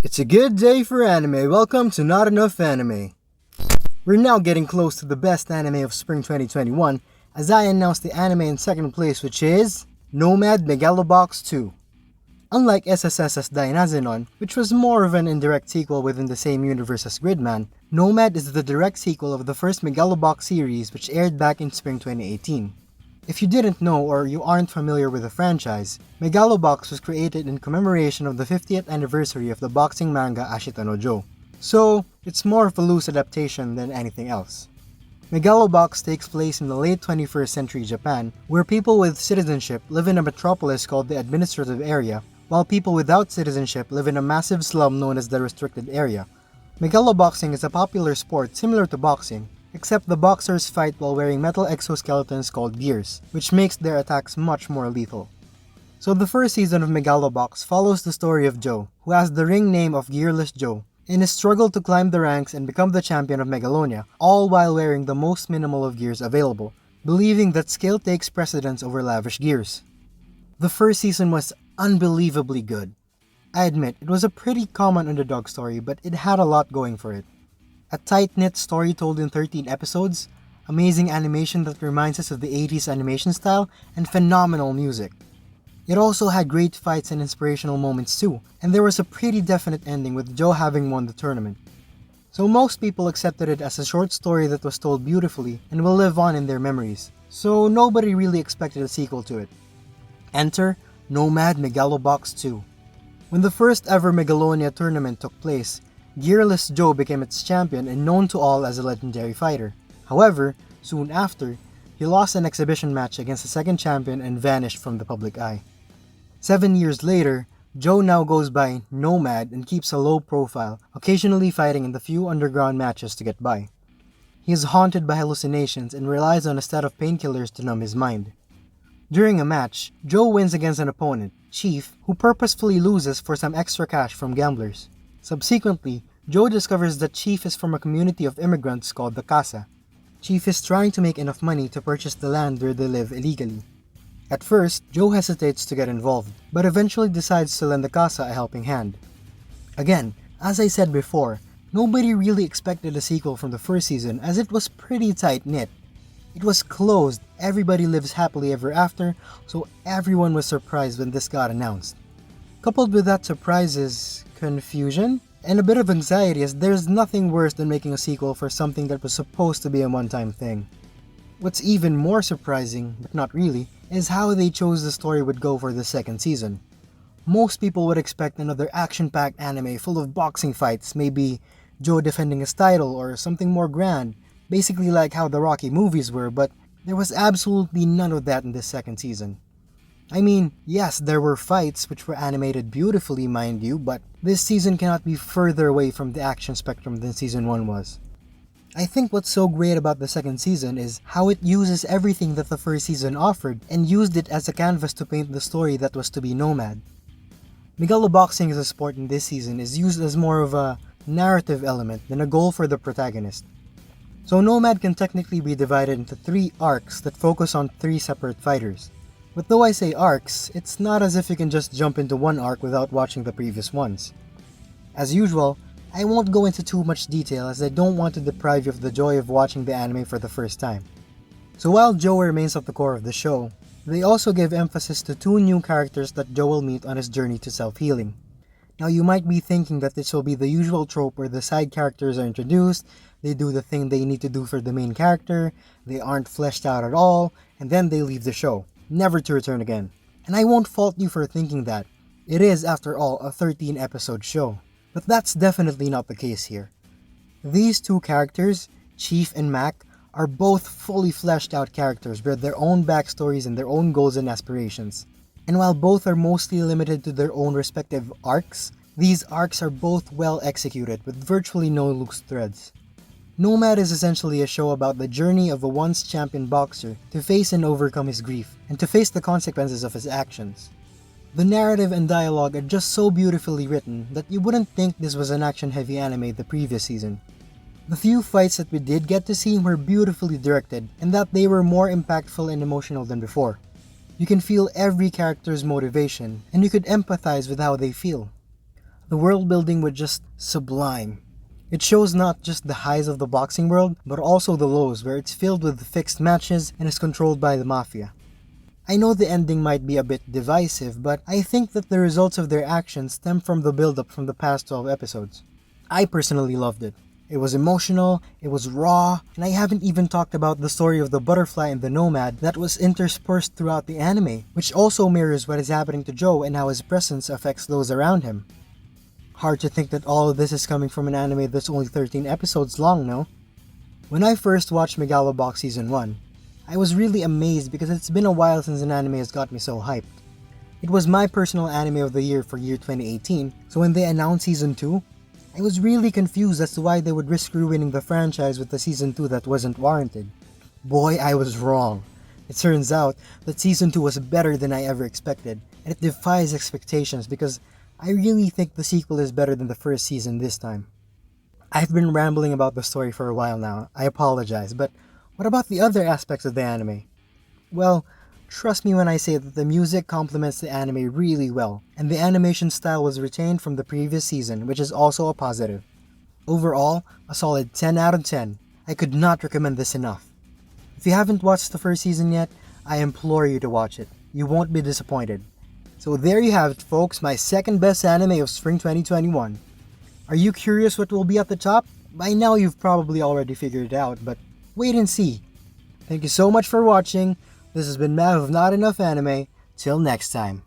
It's a good day for anime. Welcome to Not Enough Anime. We're now getting close to the best anime of spring 2021 as I announce the anime in second place, which is Nomad Megalobox 2. Unlike SSS's Dynazenon, which was more of an indirect sequel within the same universe as Gridman, Nomad is the direct sequel of the first Megalobox series which aired back in spring 2018. If you didn't know or you aren't familiar with the franchise, Megalobox was created in commemoration of the 50th anniversary of the boxing manga Ashita no Joe, so it's more of a loose adaptation than anything else. Megalobox takes place in the late 21st century Japan, where people with citizenship live in a metropolis called the Administrative Area, while people without citizenship live in a massive slum known as the Restricted Area. Megaloboxing is a popular sport similar to boxing, except the boxers fight while wearing metal exoskeletons called gears, which makes their attacks much more lethal. So the first season of Megalobox follows the story of Joe, who has the ring name of Gearless Joe, in his struggle to climb the ranks and become the champion of Megalonia, all while wearing the most minimal of gears available, believing that skill takes precedence over lavish gears. The first season was unbelievably good. I admit, it was a pretty common underdog story, but it had a lot going for it. A tight-knit story told in 13 episodes, amazing animation that reminds us of the 80s animation style, and phenomenal music. It also had great fights and inspirational moments too, and there was a pretty definite ending with Joe having won the tournament. So most people accepted it as a short story that was told beautifully and will live on in their memories, so nobody really expected a sequel to it. Enter Nomad Megalobox 2. When the first ever Megalonia tournament took place, Gearless Joe became its champion and known to all as a legendary fighter. However, soon after, he lost an exhibition match against the second champion and vanished from the public eye. 7 years later, Joe now goes by Nomad and keeps a low profile, occasionally fighting in the few underground matches to get by. He is haunted by hallucinations and relies on a set of painkillers to numb his mind. During a match, Joe wins against an opponent, Chief, who purposefully loses for some extra cash from gamblers. Subsequently, Joe discovers that Chief is from a community of immigrants called the Casa. Chief is trying to make enough money to purchase the land where they live illegally. At first, Joe hesitates to get involved, but eventually decides to lend the Casa a helping hand. Again, as I said before, nobody really expected a sequel from the first season as it was pretty tight-knit. It was closed, everybody lives happily ever after, so everyone was surprised when this got announced. Coupled with that surprise is confusion and a bit of anxiety, as there's nothing worse than making a sequel for something that was supposed to be a one-time thing. What's even more surprising, but not really, is how they chose the story would go for the second season. Most people would expect another action-packed anime full of boxing fights, maybe Joe defending his title or something more grand, basically like how the Rocky movies were, but there was absolutely none of that in this second season. I mean, yes, there were fights which were animated beautifully, mind you, but this season cannot be further away from the action spectrum than season 1 was. I think what's so great about the second season is how it uses everything that the first season offered and used it as a canvas to paint the story that was to be Nomad. Megaloboxing as a sport in this season is used as more of a narrative element than a goal for the protagonist. So Nomad can technically be divided into 3 arcs that focus on 3 separate fighters. But though I say arcs, it's not as if you can just jump into one arc without watching the previous ones. As usual, I won't go into too much detail as I don't want to deprive you of the joy of watching the anime for the first time. So while Joe remains at the core of the show, they also give emphasis to 2 new characters that Joe will meet on his journey to self-healing. Now you might be thinking that this will be the usual trope where the side characters are introduced, they do the thing they need to do for the main character, they aren't fleshed out at all, and then they leave the show, never to return again. And I won't fault you for thinking that. It is, after all, a 13-episode show. But that's definitely not the case here. These 2 characters, Chief and Mac, are both fully fleshed out characters with their own backstories and their own goals and aspirations. And while both are mostly limited to their own respective arcs, these arcs are both well executed with virtually no loose threads. Nomad is essentially a show about the journey of a once champion boxer to face and overcome his grief, and to face the consequences of his actions. The narrative and dialogue are just so beautifully written that you wouldn't think this was an action-heavy anime the previous season. The few fights that we did get to see were beautifully directed, and that they were more impactful and emotional than before. You can feel every character's motivation, and you could empathize with how they feel. The The world building was just sublime. It shows not just the highs of the boxing world, but also the lows, where it's filled with fixed matches and is controlled by the mafia. I know the ending might be a bit divisive, but I think that the results of their actions stem from the build-up from the past 12 episodes. I personally loved it. It was emotional, it was raw, and I haven't even talked about the story of the butterfly and the Nomad that was interspersed throughout the anime, which also mirrors what is happening to Joe and how his presence affects those around him. Hard to think that all of this is coming from an anime that's only 13 episodes long, no? When I first watched Megalobox Season 1, I was really amazed because it's been a while since an anime has got me so hyped. It was my personal anime of the year for year 2018, so when they announced Season 2, I was really confused as to why they would risk ruining the franchise with a Season 2 that wasn't warranted. Boy, I was wrong. It turns out that Season 2 was better than I ever expected, and it defies expectations because I really think the sequel is better than the first season this time. I've been rambling about the story for a while now, I apologize, but what about the other aspects of the anime? Well, trust me when I say that the music complements the anime really well, and the animation style was retained from the previous season, which is also a positive. Overall, a solid 10 out of 10. I could not recommend this enough. If you haven't watched the first season yet, I implore you to watch it. You won't be disappointed. So there you have it, folks, my second best anime of spring 2021. Are you curious what will be at the top? By now you've probably already figured it out, but wait and see. Thank you so much for watching. This has been Mav of Not Enough Anime. Till next time.